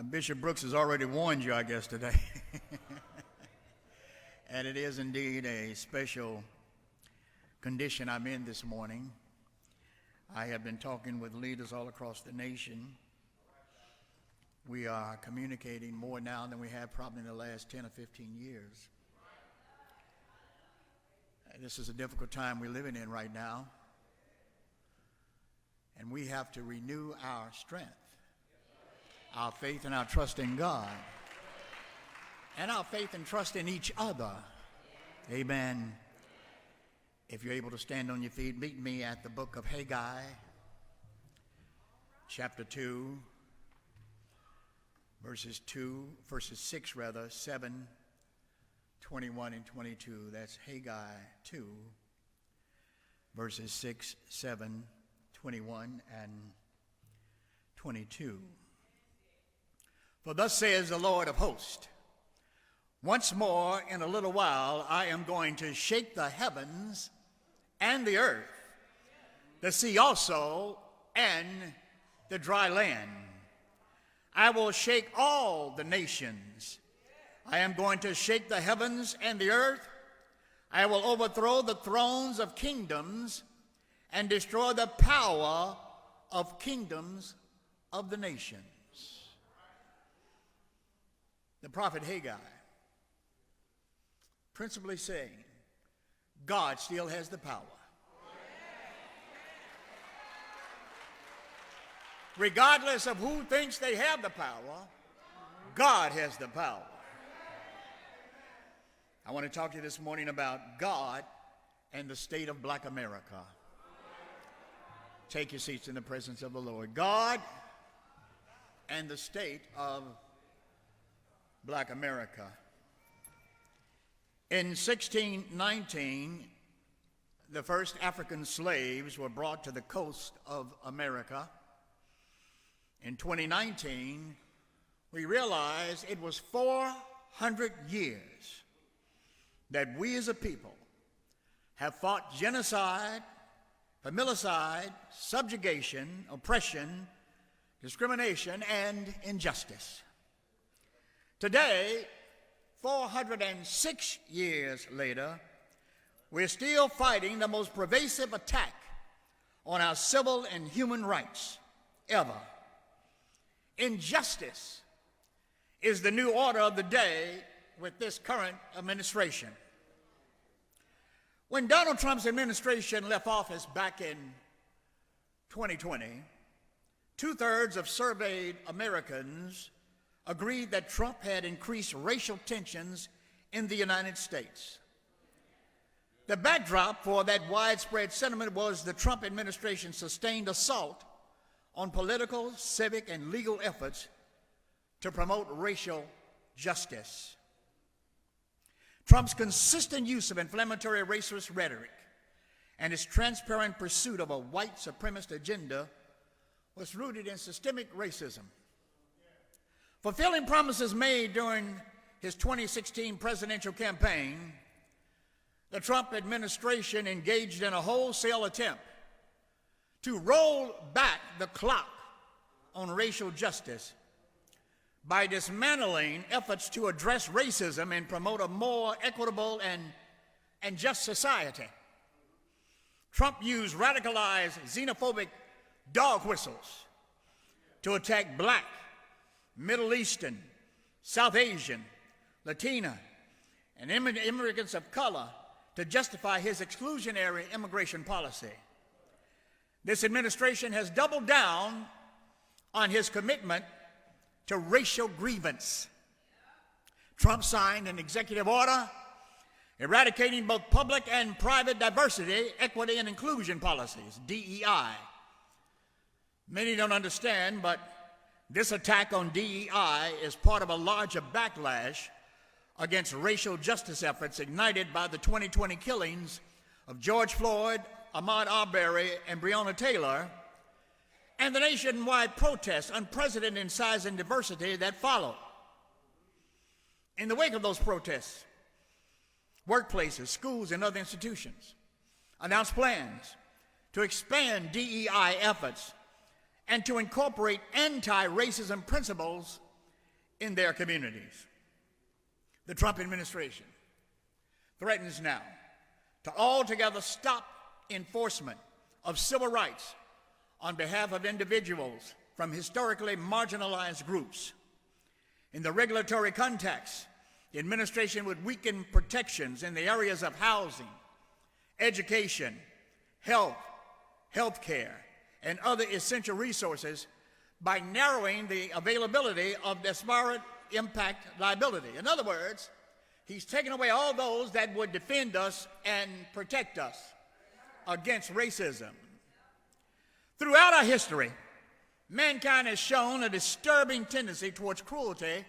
Bishop Brooks has already warned you, I guess, today. And it is indeed a special condition I'm in this morning. I have been talking with leaders all across the nation. We are communicating more now than we have probably in the last 10 or 15 years. This is a difficult time we're living in right now. And we have to renew our strength, our faith and our trust in God, and our faith and trust in each other. Amen. If you're able to stand on your feet, meet me at the book of Haggai, chapter 2, verses 6, 7, 21 and 22. That's Haggai 2, verses 6, 7, 21 and 22. For thus says the Lord of hosts, once more in a little while I am going to shake the heavens and the earth, the sea also, and the dry land. I will shake all the nations. I am going to shake the heavens and the earth. I will overthrow the thrones of kingdoms and destroy the power of kingdoms of the nations. The prophet Haggai, principally saying, God still has the power. Regardless of who thinks they have the power, God has the power. I want to talk to you this morning about God and the state of Black America. Take your seats in the presence of the Lord. God and the state of Black America. In 1619, the first African slaves were brought to the coast of America. In 2019, we realized it was 400 years that we as a people have fought genocide, familicide, subjugation, oppression, discrimination, and injustice. Today, 406 years later, we're still fighting the most pervasive attack on our civil and human rights ever. Injustice is the new order of the day with this current administration. When Donald Trump's administration left office back in 2020, 2/3 of surveyed Americans agreed that Trump had increased racial tensions in the United States. The backdrop for that widespread sentiment was the Trump administration's sustained assault on political, civic, and legal efforts to promote racial justice. Trump's consistent use of inflammatory racist rhetoric and his transparent pursuit of a white supremacist agenda was rooted in systemic racism. Fulfilling promises made during his 2016 presidential campaign, the Trump administration engaged in a wholesale attempt to roll back the clock on racial justice by dismantling efforts to address racism and promote a more equitable and just society. Trump used radicalized xenophobic dog whistles to attack Black, Middle Eastern, South Asian, Latina, and immigrants of color to justify his exclusionary immigration policy. This administration has doubled down on his commitment to racial grievance. Trump signed an executive order eradicating both public and private diversity, equity, and inclusion policies, DEI. Many don't understand, but this attack on DEI is part of a larger backlash against racial justice efforts ignited by the 2020 killings of George Floyd, Ahmaud Arbery, and Breonna Taylor, and the nationwide protests, unprecedented in size and diversity, that followed. In the wake of those protests, workplaces, schools, and other institutions announced plans to expand DEI efforts and to incorporate anti-racism principles in their communities. The Trump administration threatens now to altogether stop enforcement of civil rights on behalf of individuals from historically marginalized groups. In the regulatory context, the administration would weaken protections in the areas of housing, education, health care, and other essential resources by narrowing the availability of disparate impact liability. In other words, he's taken away all those that would defend us and protect us against racism. Throughout our history, mankind has shown a disturbing tendency towards cruelty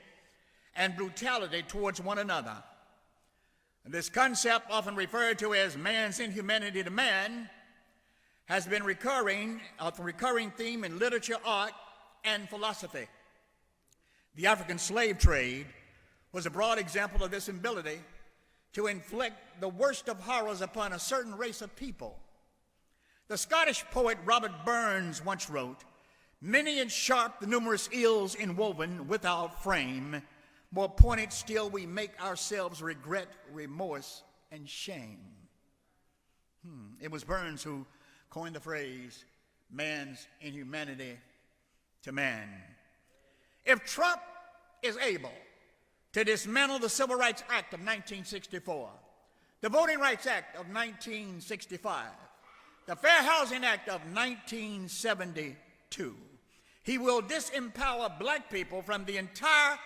and brutality towards one another. This concept, often referred to as man's inhumanity to man, has been a recurring theme in literature, art, and philosophy. The African slave trade was a broad example of this ability to inflict the worst of horrors upon a certain race of people. The Scottish poet Robert Burns once wrote, "Many and sharp the numerous ills inwoven with our frame, more pointed still we make ourselves regret, remorse, and shame." It was Burns who coined the phrase, man's inhumanity to man. If Trump is able to dismantle the Civil Rights Act of 1964, the Voting Rights Act of 1965, the Fair Housing Act of 1972, he will disempower black people from the entire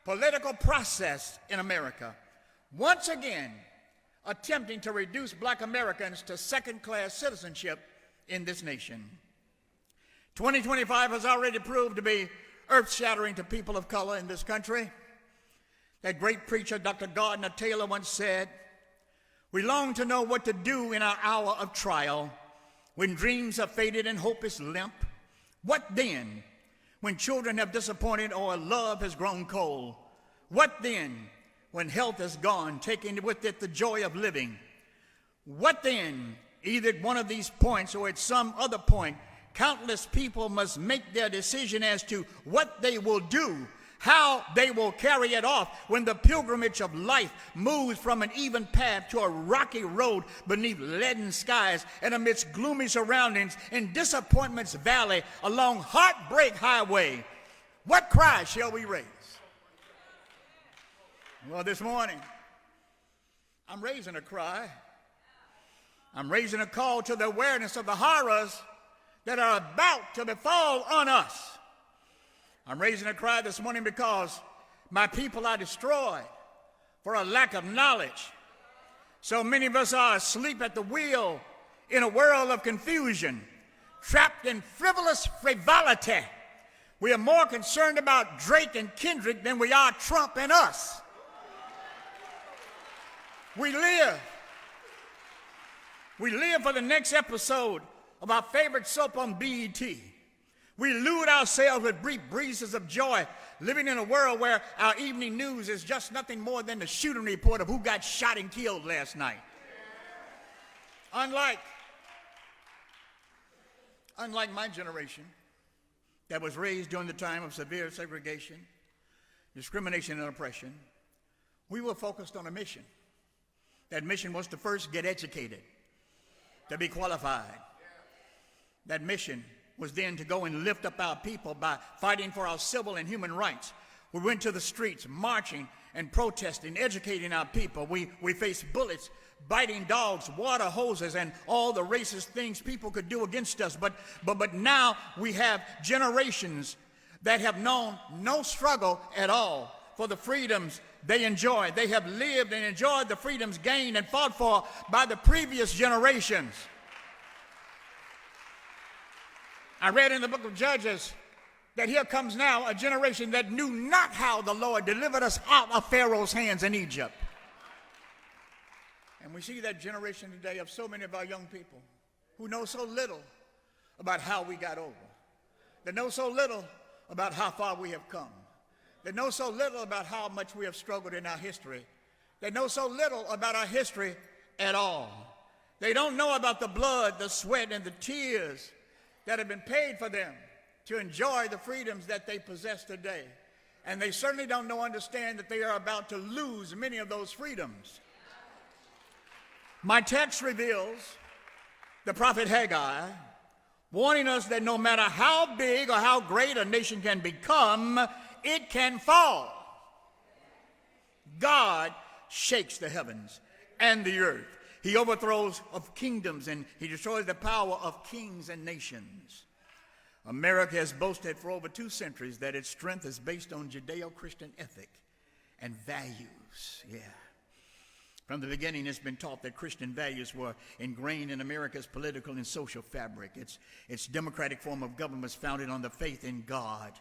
political process in America, once again attempting to reduce black Americans to second-class citizenship in this nation. 2025 has already proved to be earth-shattering to people of color in this country. That great preacher, Dr. Gardner Taylor, once said, "We long to know what to do in our hour of trial, when dreams have faded and hope is limp. What then, when children have disappointed or love has grown cold? What then, when health is gone, taking with it the joy of living? What then, either at one of these points or at some other point, countless people must make their decision as to what they will do, how they will carry it off when the pilgrimage of life moves from an even path to a rocky road beneath leaden skies and amidst gloomy surroundings in disappointment's valley along heartbreak highway. What cry shall we raise?" Well, this morning, I'm raising a cry. I'm raising a call to the awareness of the horrors that are about to befall on us. I'm raising a cry this morning because my people are destroyed for a lack of knowledge. So many of us are asleep at the wheel in a world of confusion, trapped in frivolous frivolity. We are more concerned about Drake and Kendrick than we are Trump and us. We live for the next episode of our favorite soap on BET. We lure ourselves with brief breezes of joy, living in a world where our evening news is just nothing more than the shooting report of who got shot and killed last night. Unlike my generation that was raised during the time of severe segregation, discrimination, and oppression, we were focused on a mission. That mission was to first get educated, to be qualified. That mission was then to go and lift up our people by fighting for our civil and human rights. We went to the streets marching and protesting, educating our people. We faced bullets, biting dogs, water hoses, and all the racist things people could do against us. But now we have generations that have known no struggle at all for the freedoms they enjoy. They have lived and enjoyed the freedoms gained and fought for by the previous generations. I read in the book of Judges that here comes now a generation that knew not how the Lord delivered us out of Pharaoh's hands in Egypt. And we see that generation today of so many of our young people who know so little about how we got over. They know so little about how far we have come. They know so little about how much we have struggled in our history. They know so little about our history at all. They don't know about the blood, the sweat, and the tears that have been paid for them to enjoy the freedoms that they possess today. And they certainly don't understand that they are about to lose many of those freedoms. My text reveals the prophet Haggai warning us that no matter how big or how great a nation can become, it can fall. God shakes the heavens and the earth. He overthrows of kingdoms and he destroys the power of kings and nations. America has boasted for over 2 centuries that its strength is based on Judeo-Christian ethic and values. Yeah. From the beginning, it's been taught that Christian values were ingrained in America's political and social fabric. Its democratic form of government was founded on the faith in God.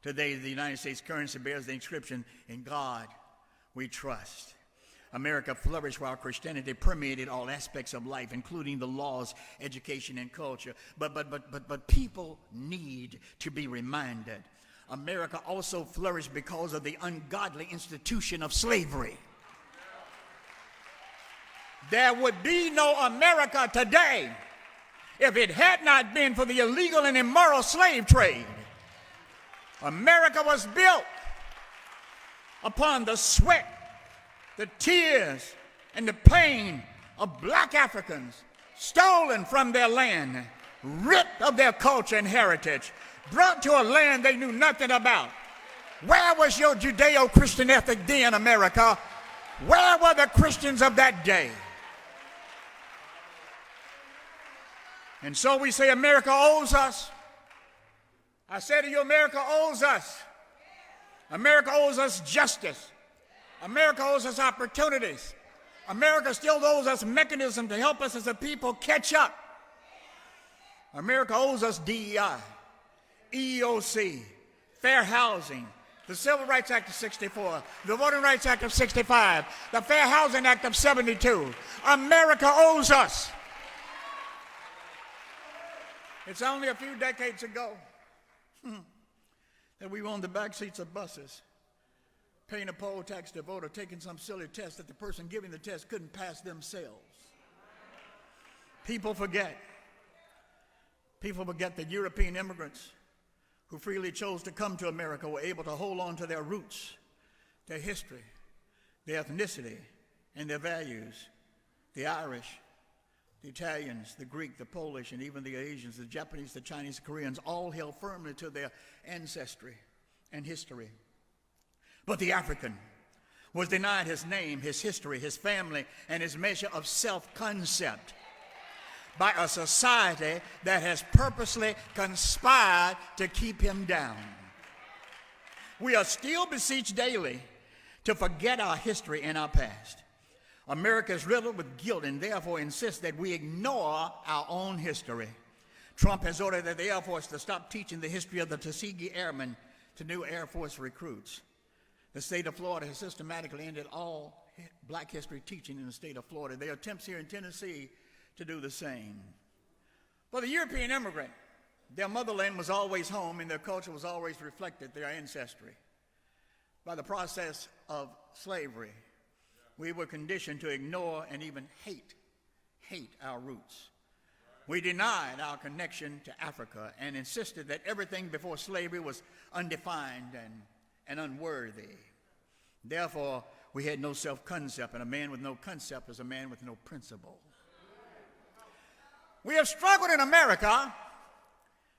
Today, the United States currency bears the inscription, "In God we trust." America flourished while Christianity permeated all aspects of life, including the laws, education, and culture. But people need to be reminded. America also flourished because of the ungodly institution of slavery. There would be no America today if it had not been for the illegal and immoral slave trade. America was built upon the sweat, the tears, and the pain of black Africans stolen from their land, ripped of their culture and heritage, brought to a land they knew nothing about. Where was your Judeo-Christian ethic then, America? Where were the Christians of that day? And so we say America owes us. I say to you, America owes us. America owes us justice. America owes us opportunities. America still owes us mechanisms to help us as a people catch up. America owes us DEI, EEOC, fair housing, the Civil Rights Act of 64, the Voting Rights Act of 65, the Fair Housing Act of 72. America owes us. It's only a few decades ago that we were on the back seats of buses, paying a poll tax to vote or taking some silly test that the person giving the test couldn't pass themselves. People forget. People forget that European immigrants who freely chose to come to America were able to hold on to their roots, their history, their ethnicity, and their values. The Irish, the Italians, the Greek, the Polish, and even the Asians, the Japanese, the Chinese, the Koreans, all held firmly to their ancestry and history. But the African was denied his name, his history, his family, and his measure of self-concept by a society that has purposely conspired to keep him down. We are still beseeched daily to forget our history and our past. America is riddled with guilt and therefore insists that we ignore our own history. Trump has ordered that the Air Force to stop teaching the history of the Tuskegee Airmen to new Air Force recruits. The state of Florida has systematically ended all black history teaching in the state of Florida. There are attempts here in Tennessee to do the same. For the European immigrant, their motherland was always home and their culture was always reflected their ancestry. By the process of slavery, we were conditioned to ignore and even hate our roots. We denied our connection to Africa and insisted that everything before slavery was undefined and unworthy. Therefore, we had no self-concept, and a man with no concept is a man with no principle. We have struggled in America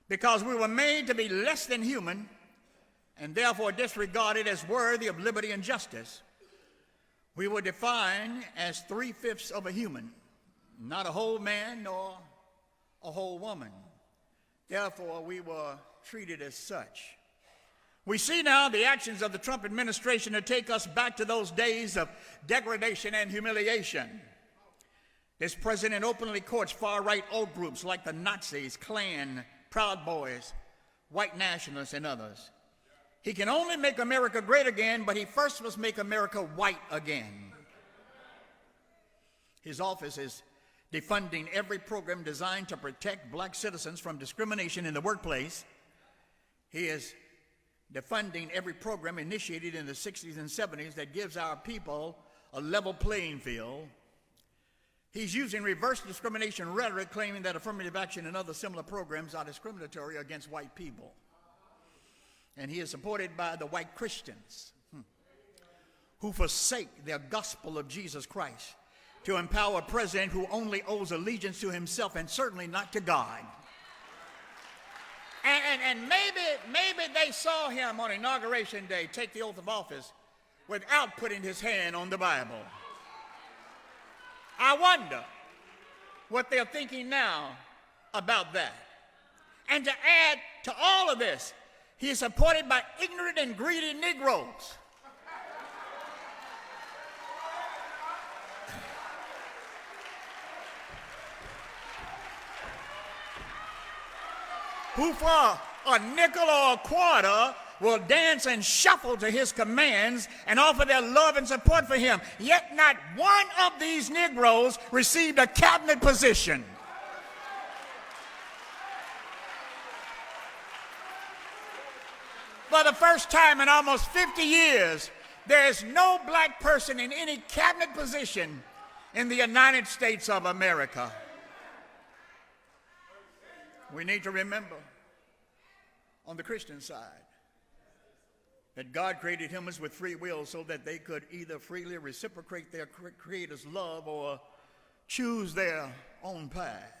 because we were made to be less than human and therefore disregarded as worthy of liberty and justice. We were defined as 3/5 of a human, not a whole man nor a whole woman. Therefore, we were treated as such. We see now the actions of the Trump administration to take us back to those days of degradation and humiliation. This president openly courts far-right old groups like the Nazis, Klan, Proud Boys, white nationalists, and others. He can only make America great again, but he first must make America white again. His office is defunding every program designed to protect black citizens from discrimination in the workplace. He is defunding every program initiated in the 60s and 70s that gives our people a level playing field. He's using reverse discrimination rhetoric, claiming that affirmative action and other similar programs are discriminatory against white people. and he is supported by the white Christians who forsake their gospel of Jesus Christ to empower a president who only owes allegiance to himself and certainly not to God. And maybe they saw him on Inauguration Day take the oath of office without putting his hand on the Bible. I wonder what they're thinking now about that. And to add to all of this, he is supported by ignorant and greedy Negroes who for a nickel or a quarter will dance and shuffle to his commands and offer their love and support for him. Yet not one of these Negroes received a cabinet position. For the first time in almost 50 years, there is no black person in any cabinet position in the United States of America. We need to remember on the Christian side that God created humans with free will so that they could either freely reciprocate their Creator's love or choose their own path.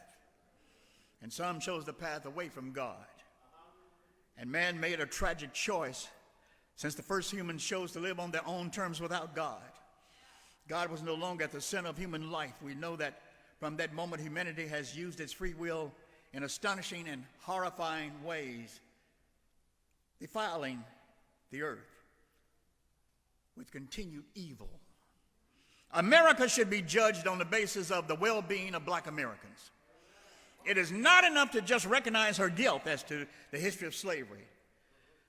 And some chose the path away from God. And man made a tragic choice since the first humans chose to live on their own terms without God. God was no longer at the center of human life. We know that from that moment humanity has used its free will in astonishing and horrifying ways, defiling the earth with continued evil. America should be judged on the basis of the well-being of black Americans. It is not enough to just recognize her guilt as to the history of slavery,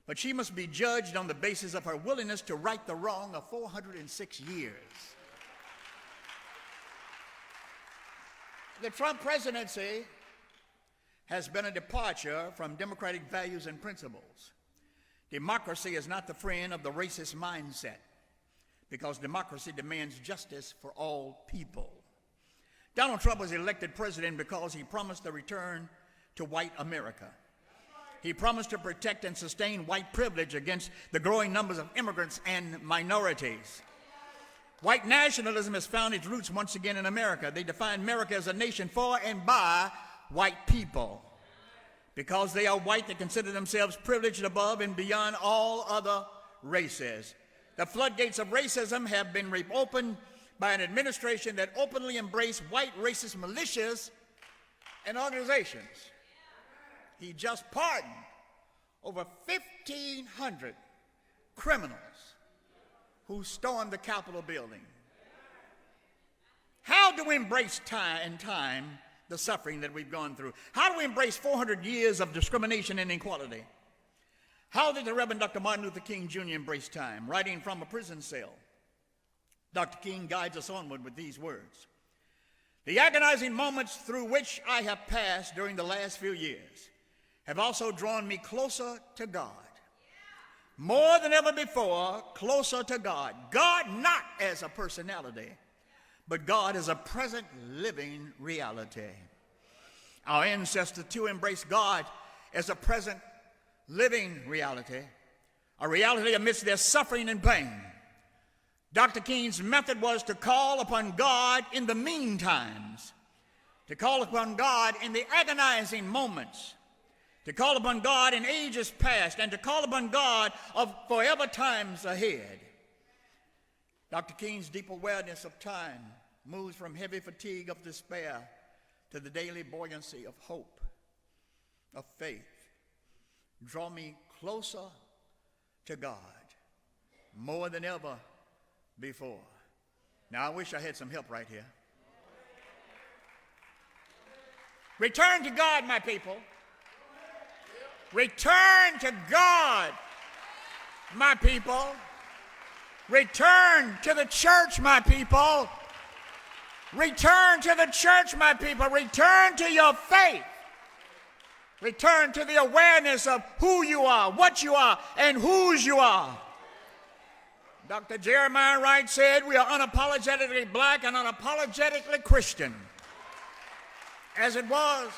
but she must be judged on the basis of her willingness to right the wrong of 406 years. The Trump presidency has been a departure from democratic values and principles. Democracy is not the friend of the racist mindset, because democracy demands justice for all people. Donald Trump was elected president because he promised a return to white America. He promised to protect and sustain white privilege against the growing numbers of immigrants and minorities. White nationalism has found its roots once again in America. They define America as a nation for and by white people. Because they are white, they consider themselves privileged above and beyond all other races. The floodgates of racism have been reopened by an administration that openly embraced white racist militias and organizations. He just pardoned over 1,500 criminals who stormed the Capitol building. How do we embrace time the suffering that we've gone through? How do we embrace 400 years of discrimination and inequality? How did the Reverend Dr. Martin Luther King Jr. embrace time? Writing from a prison cell, Dr. King guides us onward with these words. The agonizing moments through which I have passed during the last few years have also drawn me closer to God. More than ever before, closer to God. God not as a personality, but God is a present living reality. Our ancestors too embraced God as a present living reality, a reality amidst their suffering and pain. Dr. King's method was to call upon God in the mean times, to call upon God in the agonizing moments, to call upon God in ages past, and to call upon God of forever times ahead. Dr. King's deep awareness of time moves from heavy fatigue of despair to the daily buoyancy of hope, of faith. Draw me closer to God more than ever before. Now, I wish I had some help right here. Return to God, my people. Return to God, my people. Return to the church, my people. Return to the church, my people. Return to your faith. Return to the awareness of who you are, what you are, and whose you are. Dr. Jeremiah Wright said, we are unapologetically black and unapologetically Christian. As it was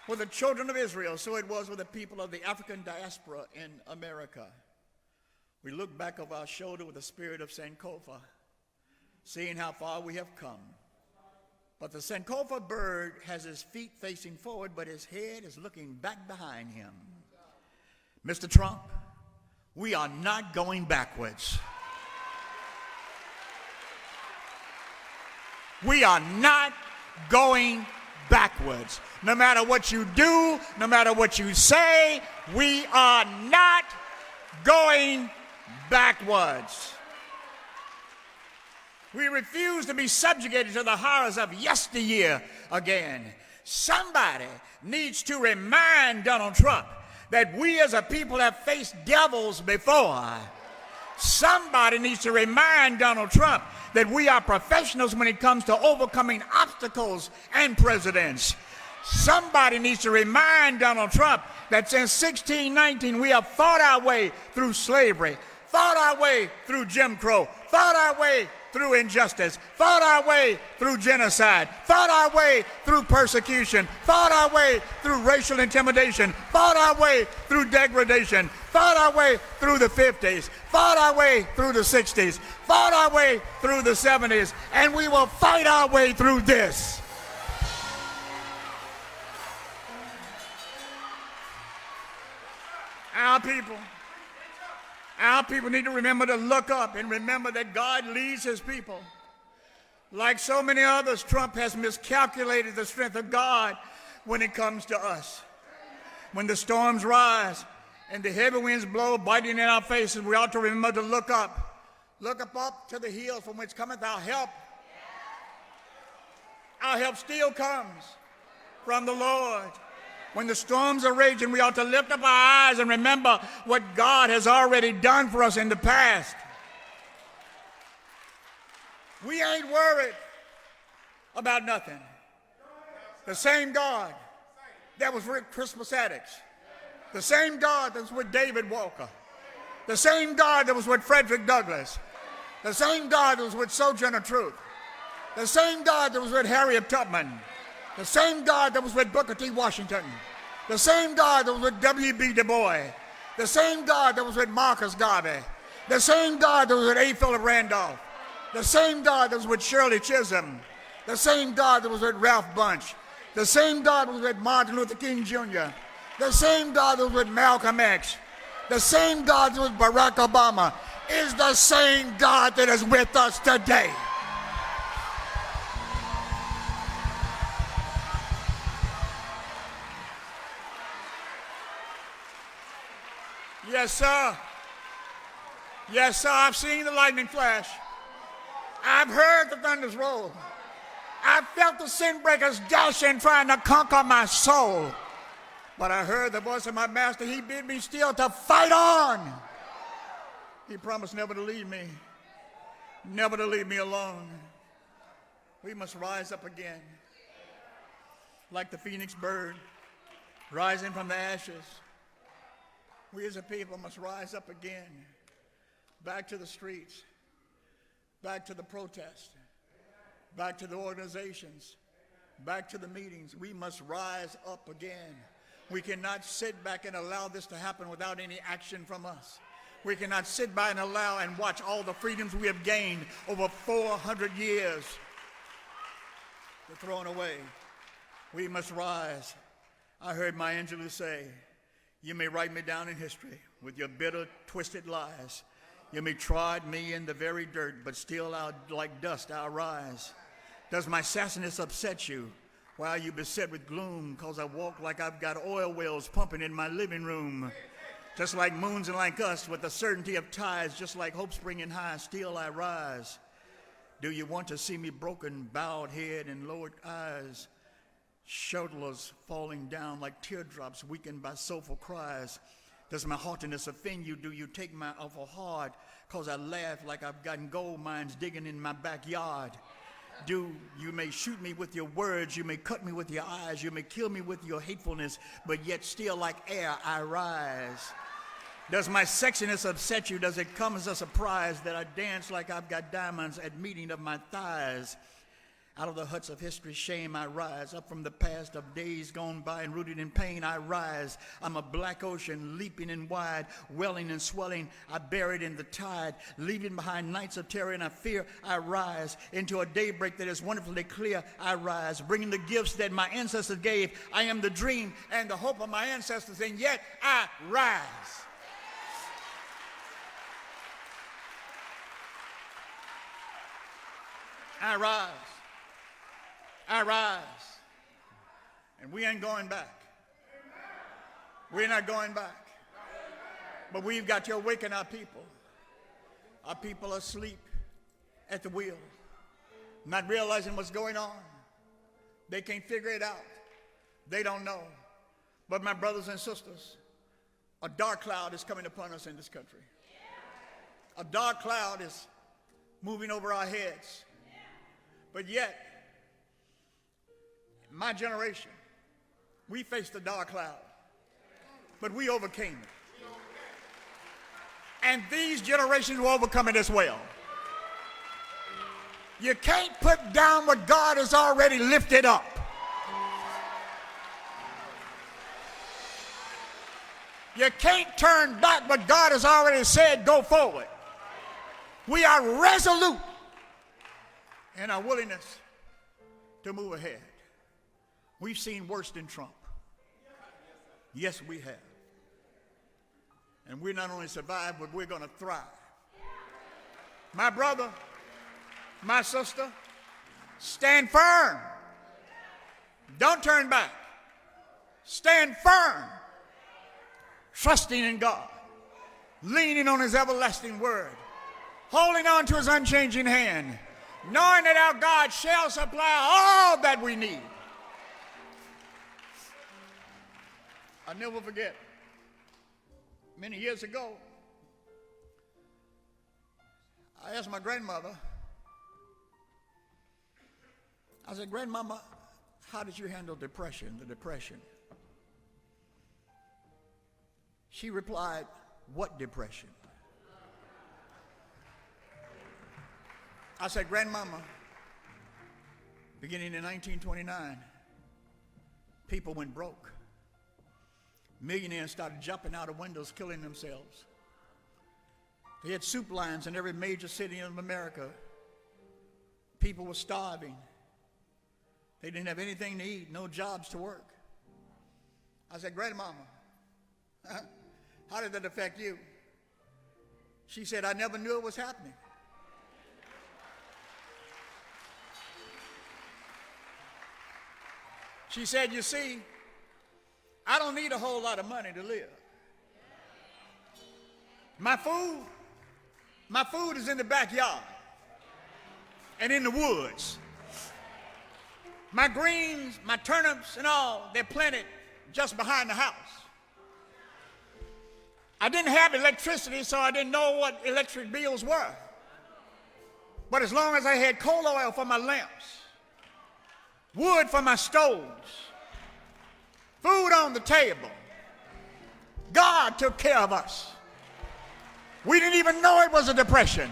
with the children of Israel, so it was with the people of the African diaspora in America. We look back over our shoulder with the spirit of Sankofa, seeing how far we have come. But the Sankofa bird has his feet facing forward, but his head is looking back behind him. Mr. Trump, we are not going backwards. We are not going backwards. No matter what you do, no matter what you say, we are not going backwards. We refuse to be subjugated to the horrors of yesteryear again. Somebody needs to remind Donald Trump that we as a people have faced devils before. Somebody needs to remind Donald Trump that we are professionals when it comes to overcoming obstacles and presidents. Somebody needs to remind Donald Trump that since 1619 we have fought our way through slavery, fought our way through Jim Crow, fought our way through injustice, fought our way through genocide, fought our way through persecution, fought our way through racial intimidation, fought our way through degradation, fought our way through the 50s, fought our way through the 60s, fought our way through the 70s, and we will fight our way through this. Our people need to remember to look up and remember that God leads his people. Like so many others, Trump has miscalculated the strength of God when it comes to us. When the storms rise and the heavy winds blow, biting in our faces, we ought to remember to look up. Look up to the hills from which cometh our help. Our help still comes from the Lord. When the storms are raging, we ought to lift up our eyes and remember what God has already done for us in the past. We ain't worried about nothing. The same God that was with Christmas addicts, the same God that was with David Walker, the same God that was with Frederick Douglass, the same God that was with Sojourner Truth, the same God that was with Harriet Tubman, the same God that was with Booker T. Washington, the same God that was with W.B. Du Bois, the same God that was with Marcus Garvey, the same God that was with A. Philip Randolph, the same God that was with Shirley Chisholm, the same God that was with Ralph Bunche, the same God that was with Martin Luther King Jr., the same God that was with Malcolm X, the same God that was with Barack Obama, is the same God that is with us today. Yes, sir. Yes, sir. I've seen the lightning flash. I've heard the thunders roll. I've felt the sin breakers dashing, trying to conquer my soul. But I heard the voice of my master. He bid me still to fight on. He promised never to leave me, never to leave me alone. We must rise up again, like the phoenix bird, rising from the ashes. We as a people must rise up again, back to the streets, back to the protest, back to the organizations, back to the meetings. We must rise up again. We cannot sit back and allow this to happen without any action from us. We cannot sit by and allow and watch all the freedoms we have gained over 400 years to thrown away. We must rise. I heard Maya Angelou say, "You may write me down in history with your bitter, twisted lies. You may trod me in the very dirt, but still like dust I'll rise. Does my sassiness upset you? Why are you beset with gloom? 'Cause I walk like I've got oil wells pumping in my living room. Just like moons and like us, with the certainty of tides, just like hope springing high, still I rise. Do you want to see me broken, bowed head and lowered eyes? Shoulders falling down like teardrops, weakened by soulful cries. Does my haughtiness offend you? Do you take my awful hard? 'Cause I laugh like I've gotten gold mines digging in my backyard. You may shoot me with your words, you may cut me with your eyes, you may kill me with your hatefulness, but yet still like air I rise. Does my sexiness upset you? Does it come as a surprise that I dance like I've got diamonds at meeting of my thighs? Out of the huts of history's shame I rise. Up from the past of days gone by and rooted in pain I rise. I'm a black ocean leaping and wide, welling and swelling. I buried in the tide, leaving behind nights of terror and of fear. I rise into a daybreak that is wonderfully clear. I rise, bringing the gifts that my ancestors gave. I am the dream and the hope of my ancestors, and yet I rise. I rise. I rise. And we ain't going back. We're not going back. But we've got to awaken our people. Our people are asleep at the wheel, not realizing what's going on. They can't figure it out. They don't know. But my brothers and sisters, a dark cloud is coming upon us in this country. A dark cloud is moving over our heads. But yet, my generation, we faced a dark cloud, but we overcame it. And these generations will overcome it as well. You can't put down what God has already lifted up. You can't turn back what God has already said, go forward. We are resolute in our willingness to move ahead. We've seen worse than Trump. Yes, we have. And we not only survive, but we're going to thrive. My brother, my sister, stand firm. Don't turn back. Stand firm, trusting in God, leaning on his everlasting word, holding on to his unchanging hand, knowing that our God shall supply all that we need. I'll never forget, many years ago, I asked my grandmother, I said, Grandmama, how did you handle the depression? She replied, what depression? I said, Grandmama, beginning in 1929, people went broke. Millionaires started jumping out of windows, killing themselves. They had soup lines in every major city of America. People were starving. They didn't have anything to eat, no jobs to work. I said, Grandmama, how did that affect you? She said, I never knew it was happening. She said, you see, I don't need a whole lot of money to live. My food is in the backyard and in the woods. My greens, my turnips and all, they're planted just behind the house. I didn't have electricity, so I didn't know what electric bills were. But as long as I had coal oil for my lamps, wood for my stoves, food on the table, God took care of us. We didn't even know it was a depression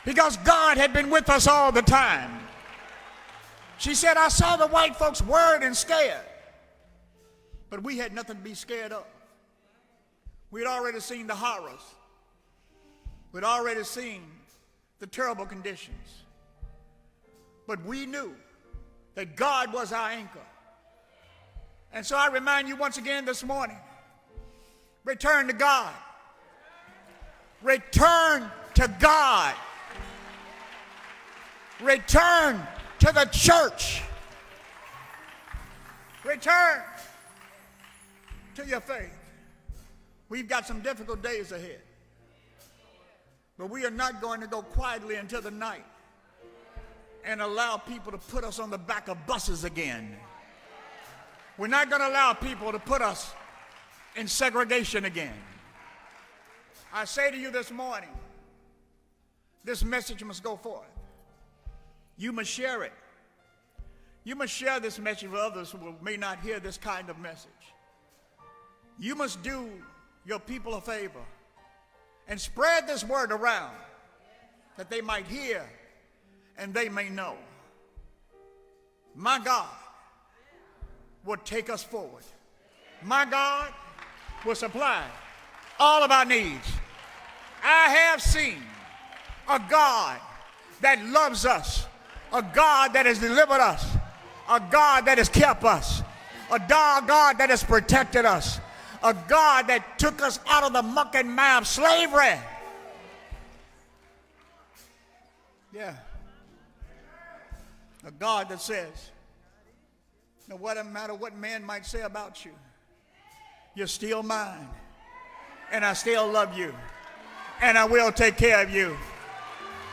because God had been with us all the time. She said, I saw the white folks worried and scared, but we had nothing to be scared of. We'd already seen the horrors. We'd already seen the terrible conditions. But we knew that God was our anchor. And so I remind you once again this morning, return to God. Return to God. Return to the church. Return to your faith. We've got some difficult days ahead. But we are not going to go quietly into the night and allow people to put us on the back of buses again. We're not going to allow people to put us in segregation again. I say to you this morning, this message must go forth. You must share it. You must share this message with others who may not hear this kind of message. You must do your people a favor and spread this word around that they might hear and they may know. my God will take us forward. My God will supply all of our needs. I have seen a God that loves us, a God that has delivered us, a God that has kept us, a God that has protected us, a God that took us out of the muck and mire of slavery. Yeah. A God that says, no matter what man might say about you, you're still mine, and I still love you, and I will take care of you.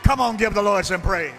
Come on, give the Lord some praise.